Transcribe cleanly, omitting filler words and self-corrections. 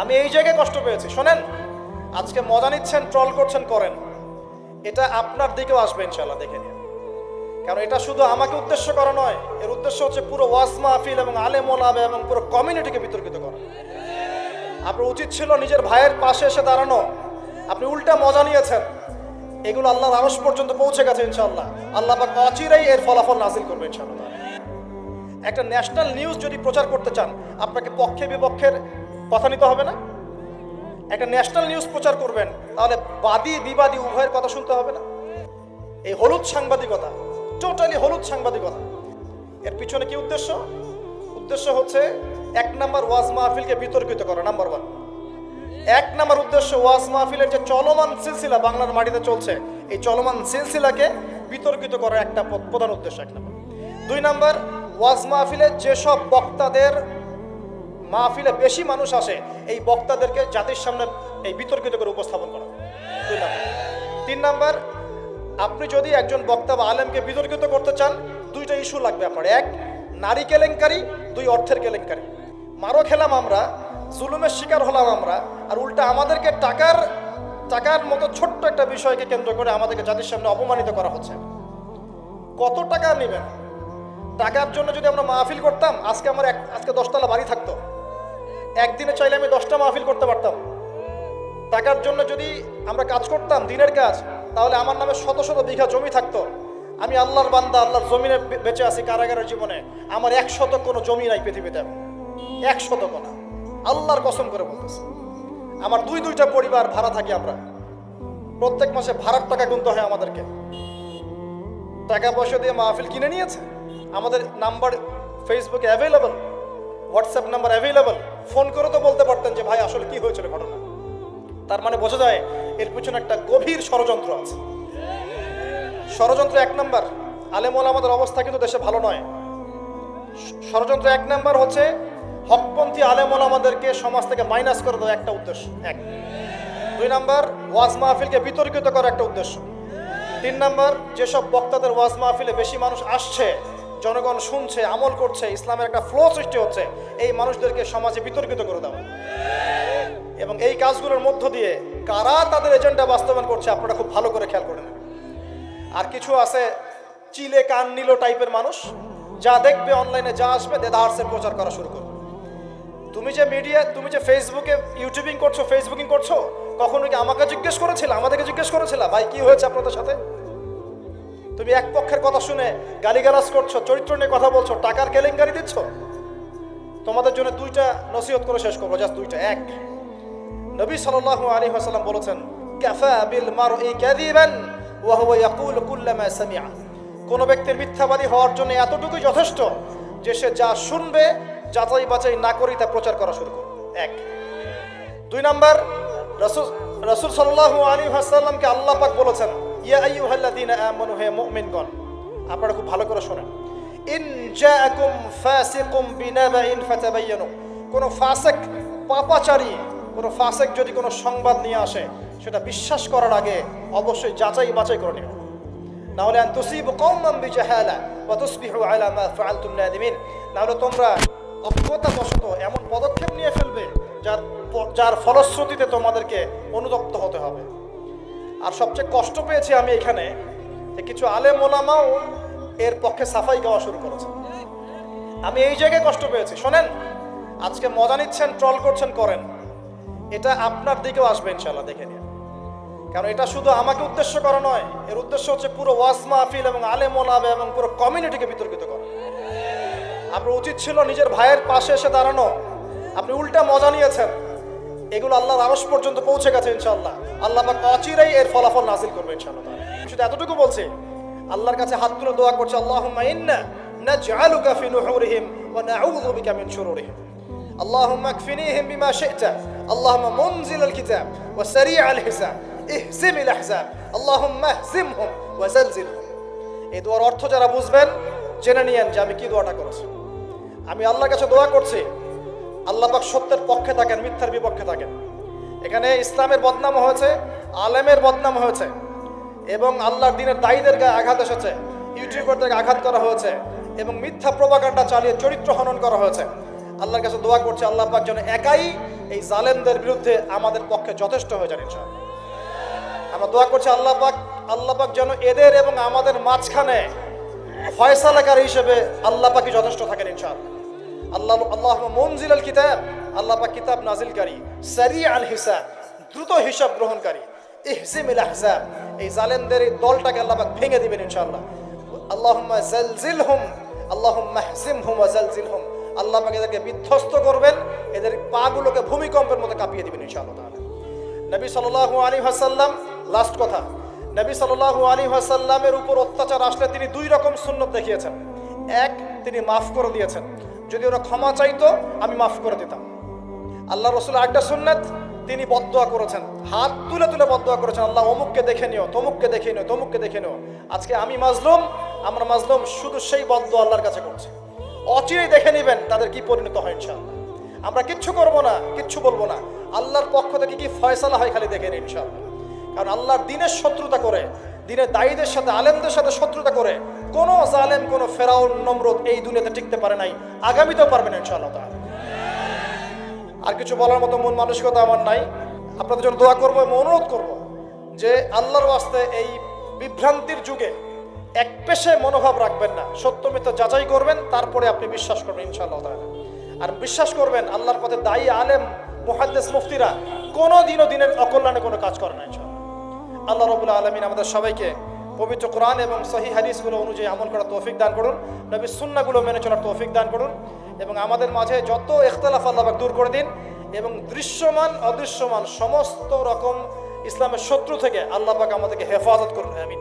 আমি এই জায়গায় কষ্ট পেয়েছি। শোনেন, আজকে মজা নিচ্ছেন, ট্রল করছেন, করেন, এটা আপনার দিকেও আসবে ইনশাআল্লাহ, দেখে নিন। কারণ এটা শুধু আমাকে উদ্দেশ্য করা নয়, এর উদ্দেশ্য হচ্ছে পুরো ওয়াজ মাহফিল এবং আলেম ওলামা এবং পুরো কমিউনিটিকে বিতর্কিত করা। আপনার উচিত ছিল নিজের ভাইয়ের পাশে এসে দাঁড়ানো, আপনি উল্টা মজা নিয়েছেন। এগুলো আল্লাহর আরশ পর্যন্ত পৌঁছে গেছে ইনশাআল্লাহ। আল্লাহ পাক অচিরেই এর ফলাফল নাজিল করবে ইনশাআল্লাহ। একটা ন্যাশনাল নিউজ যদি প্রচার করতে চান, আপনাকে পক্ষে বিপক্ষের কথা নিতে হবে না? একটা ন্যাশনাল নিউজ প্রচার করবেন, তাহলে বাদী বিবাদী উভয়ের কথা শুনতে হবে না? এই হলুদ সাংবাদিকতা, টোটালি হলুদ সাংবাদিকতা। এর পিছনে কি উদ্দেশ্য? উদ্দেশ্য হচ্ছে 1 নাম্বার ওয়াজ মাহফিলকে বিতর্কিত করা, নাম্বার 1। 1 নাম্বার উদ্দেশ্য ওয়াজ মাহফিলের যে চলমান সিলসিলা বাংলার মাটিতে চলছে, এই চলমান সিলসিলাকে বিতর্কিত করার একটা প্রধান উদ্দেশ্য 1 নাম্বার। 2 নাম্বার, ওয়াজ মাহফিলে যেসব বক্তাদের মাহফিলে বেশি মানুষ আসে, এই বক্তাদেরকে জাতির সামনে এই বিতর্কিত করে উপস্থাপন করা। 2 নাম্বার। 3 নাম্বার, আপনি যদি একজন বক্তা বা আলেমকে বিতর্কিত করতে চান, 2টা ইস্যু লাগবে আপনার। 1, নারী কেলেঙ্কারি, 2, অর্থের কেলেঙ্কারি। মারও খেলাম আমরা, জুলুমের শিকার হলাম আমরা, আর উল্টা আমাদেরকে টাকার মতো ছোট্ট একটা বিষয়কে কেন্দ্র করে আমাদেরকে জাতির সামনে অপমানিত করা হচ্ছে। কত টাকা নেবেন? টাকার জন্য যদি আমরা মাহফিল করতাম, আজকে 10 তলা বাড়ি থাকতো। একদিনে চাইলে আমি 10টা মাহফিল করতে পারতাম। টাকার জন্য যদি আমরা কাজ করতাম, দিনের কাজ, তাহলে আমার নামে শত শত বিঘা জমি থাকতো। আমি আল্লাহর বান্দা, আল্লাহর জমিনে বেঁচে আছি কারাগারের জীবনে, আমার 100 কোনো জমি নাই পৃথিবীতে, 100 কোনো। আল্লাহর কসম করে বলতেছি, আমার 2টা পরিবার ভাড়া থাকি আমরা, প্রত্যেক মাসে ভাড়ার টাকা গুনতে হয় আমাদেরকে। টাকা পয়সা দিয়ে মাহফিল কিনে নিয়েছে। আমাদের নাম্বার ফেসবুকে available, WhatsApp number available. Phone করে তো বলতে পারতেন যে ভাই আসলে কি হয়েছিল ঘটনা। তার মানে বোঝা যায় এর পিছনে একটা গভীর ষড়যন্ত্র আছে। ষড়যন্ত্র 1 নাম্বার, আলেম ওলামাদের অবস্থা কিন্তু দেশে ভালো নয়। ষড়যন্ত্র 1 নাম্বার হচ্ছে হকপন্থী আলেম ওলামাদেরকে সমাজ থেকে মাইনাস করে দেওয়া, একটা উদ্দেশ্য 1। 2 নাম্বার, ওয়াজ মাহফিলকে বিতর্কিত করা, একটা উদ্দেশ্য। 3 নাম্বার, যেসব বক্তাদের ওয়াজ মাহফিলে বেশি মানুষ আসছে, জনগণ শুনছে, আমল করছে, ইসলামের একটা ফ্লো সৃষ্টি হচ্ছে, এই মানুষদেরকে সমাজে বিতর্কিত করে দেওয়া। এবং এই কাজগুলোর মধ্য দিয়ে কারা তাদের এজেন্ডা বাস্তবায়ন করছে আপনারা খুব ভালো করে খেয়াল করে নেন। আর কিছু আছে চিলে কান নিল টাইপের মানুষ, যা দেখবে অনলাইনে, যা আসবে দেদারসে প্রচার করা শুরু করবে। তুমি যে মিডিয়া, তুমি যে ফেসবুকে ইউটিউবিং করছো, ফেসবুকিং করছো, কখনো কি আমাকে জিজ্ঞেস করেছিলা, আমাদেরকে জিজ্ঞেস করেছিলা ভাই কি হয়েছে আপনাদের সাথে? তুমি এক পক্ষের কথা শুনে গালিগালাজ করছো, চরিত্র নিয়ে কথা বলছো, টাকার কেলেঙ্কারি দিচ্ছ। তোমাদের জন্য 2টা নসিহত করে শেষ করবো, জাস্ট 2টা। 1, নবী সাল্লাল্লাহু আলাইহি ওয়াসাল্লাম বলেছেন, কাফা বিল মারই কাযিবান ওয়া হুয়া ইয়াকুলু কুল্লামা সামিআ। কোন ব্যক্তির মিথ্যাবাদী হওয়ার জন্য এতটুকুই যথেষ্ট যে সে যা শুনবে যাচাই বাছাই না করেই তা প্রচার করা শুরু করবে। 1। 2 নাম্বার, রাসূল সাল্লাল্লাহু আলাইহি ওয়াসাল্লামকে আল্লাহ পাক বলেছেন, ইয়া আইয়ুহাল্লাযীনা আমানু, হে মুমিনগণ, আপনারা খুব ভালো করে শুনেন, ইন জাআকুম ফাসিকুম বিনাবাইন ফাতাবায়ানু। কোন ফাসিক, পাপাচারী, কোন ফাসিক যদি কোনো সংবাদ নিয়ে আসে, সেটা বিশ্বাস করার আগে অবশ্যই যাচাই বাছাই করে নেবেন। না হলে আন তুসিবু কওমান বিজাহালা ওয়া তুসবিহু আলা মা ফাআলতুম নাদিমিন। না হলে তোমরা অজ্ঞতাবশত এমন পদক্ষেপ নিয়ে ফেলবে যার ফলশ্রুতিতে তোমাদেরকে অনুতপ্ত হতে হবে। আর সবচেয়ে কষ্ট পেয়েছি আমি এখানে যে কিছু আলেম ওলামাও এর পক্ষে সাফাই গাওয়া শুরু করেছে। আমি এই জায়গায় কষ্ট পেয়েছি। শোনেন, আজকে মজা নিচ্ছেন, ট্রল করছেন, করেন, এটা আপনার দিকেও আসবে ইনশাআল্লাহ, দেখে নিন। কারণ এটা শুধু আমাকে উদ্দেশ্য করা নয়, এর উদ্দেশ্য হচ্ছে পুরো ওয়াজ মাহফিল এবং আলেম ওলামা এবং পুরো কমিউনিটিকে বিতর্কিত করা। আপনার উচিত ছিল নিজের ভাইয়ের পাশে এসে দাঁড়ানো, আপনি উল্টা মজা নিয়েছেন। এগুলো আল্লাহর আরশ পর্যন্ত পৌঁছে গেছে ইনশাআল্লাহ। আল্লাহ পাক অচিরেই এর ফলাফল নাজিল করবে ইনশাআল্লাহ। শুধু এতটুকু বলছি, আল্লাহর কাছে হাত তুলে দোয়া করছে, আল্লাহুম্মা ইন্না নাজআলুকা ফি নুহুরিহিম ওয়া নাউযু বিকা মিন শুরুরিহিম। আল্লাহুম্মা আকফিনিহিম বিমা শি'তা, আল্লাহুম্মা মুনজিলাল কিতাব ওয়া সারি'আল হিসাব, ইহজিমিল আহজাব, আল্লাহুম্মা ইহজিমহুম ওয়া জালজিলহুম। এই দোয়ার অর্থ যারা বুঝবেন জেনে নিয়েন যে আমি কি দোয়াটা করেছি। আমি আল্লাহর কাছে দোয়া করছি, আল্লাহ পাক সত্যের পক্ষে থাকেন, মিথ্যার বিপক্ষে থাকেন। এখানে ইসলামের বদনাম হয়েছে, আলেমের বদনাম হয়েছে, এবং আল্লাহর দ্বীনের দায়ীদের গায়ে আঘাত এসেছে, ইউটিউবারদেরকে আঘাত করা হয়েছে, এবং মিথ্যা প্রপাগান্ডা চালিয়ে চরিত্র হনন করা হয়েছে। আল্লাহর কাছে দোয়া করছে আল্লাহ পাক যেন একাই এই জালেমদের বিরুদ্ধে আমাদের পক্ষে যথেষ্ট হয়ে যান ইনশাআল্লাহ। আমরা দোয়া করছি আল্লাহ পাক যেন এদের এবং আমাদের মাঝখানে ফয়সালাকারী হিসেবে আল্লাহ পাকই যথেষ্ট থাকেন ইনশাআল্লাহ। আল্লাহুম্মা মুনজিলাল কিতাব, আল্লাহ পাক কিতাব নাজিলকারী, সারিআল হিসাব, দ্রুত হিসাব গ্রহণকারী, ইহজিমিল আহজাব, এই জালেমদের এই দলটাকে আল্লাহ পাক ভেঙে দিবেন ইনশাআল্লাহ। আল্লাহুম্মা জালজিলহুম, আল্লাহুম্মা হযিমহুম ওয়া জালজিলহুম, আল্লাহ পাক এদেরকে বিধ্বস্ত করবেন, এদের পাগুলোকে ভূমিকম্পের মতো কাঁপিয়ে দিবেন ইনশাআল্লাহ তাআলা। নবী সাল্লাল্লাহু আলাইহি ওয়াসাল্লাম, লাস্ট কথা, নবী সাল্লাল্লাহু আলাইহি ওয়াসাল্লামের উপর অত্যাচার আসলে তিনি দুই রকম সুন্নত দেখিয়েছেন। এক, তিনি মাফ করে দিয়েছেন, যদি ওরা ক্ষমা চাইতো আমি মাফ করে দিতাম। আল্লাহ রাসূল একটা সুন্নাত, তিনি বদদোয়া করেছেন, হাত তুলে তুলে বদদোয়া করেছেন, আল্লাহ অমুককে দেখে নিও, তমুককে দেখে নিও, তমুককে দেখে নিও। আজকে আমি মাজলুম, আমরা মাজলুম, শুধু সেই বদদোয়া আল্লাহর কাছে করছি। অচিরেই দেখে নেবেন তাদের কি পরিণত হয় ইনশাআল্লাহ। আমরা কিচ্ছু করবো না, কিচ্ছু বলবো না, আল্লাহর পক্ষ থেকে কি ফয়সালা হয় খালি দেখে নিন ইনশাআল্লাহ। কারণ আল্লাহর দিনের শত্রুতা করে, দিনের দায়ীদের সাথে, আলেমদের সাথে শত্রুতা করে কোনো জালেম, কোনো ফেরাউন, নমরুদ এই দুনিয়াতে টিকতে পারে নাই, আগামীতেও পারবে না ইনশাআল্লাহ তাআলা। আর কিছু বলার মতো মন মানসিকতা আমার নাই। আপনাদের জন্য দোয়া করবো এবং অনুরোধ করবো যে আল্লাহর ওয়াস্তে এই বিভ্রান্তির যুগে এক পেশে মনোভাব রাখবেন না, সত্য মিথ্যা যাচাই করবেন, তারপরে আপনি বিশ্বাস করবেন ইনশাআল্লাহ তাআলা। আর বিশ্বাস করবেন আল্লাহর পথে দায়ী আলেম, মুহাদ্দিস, মুফতিরা কোনো দিনও দিনের অকল্যাণে কোনো কাজ করে না ইনশাআল্লাহ। আল্লাহ রাব্বুল আলামিন আমাদের সবাইকে পবিত্র কোরআন এবং সহিহ হাদিসগুলো অনুযায়ী আমল করার তৌফিক দান করুন, নবীর সুন্নাহগুলো মেনে চলার তৌফিক দান করুন, এবং আমাদের মাঝে যত ইখতিলাফ আল্লাহ পাক দূর করে দিন, এবং দৃশ্যমান অদৃশ্যমান সমস্ত রকম ইসলামের শত্রু থেকে আল্লাহ পাক আমাদেরকে হেফাজত করুন, আমিন।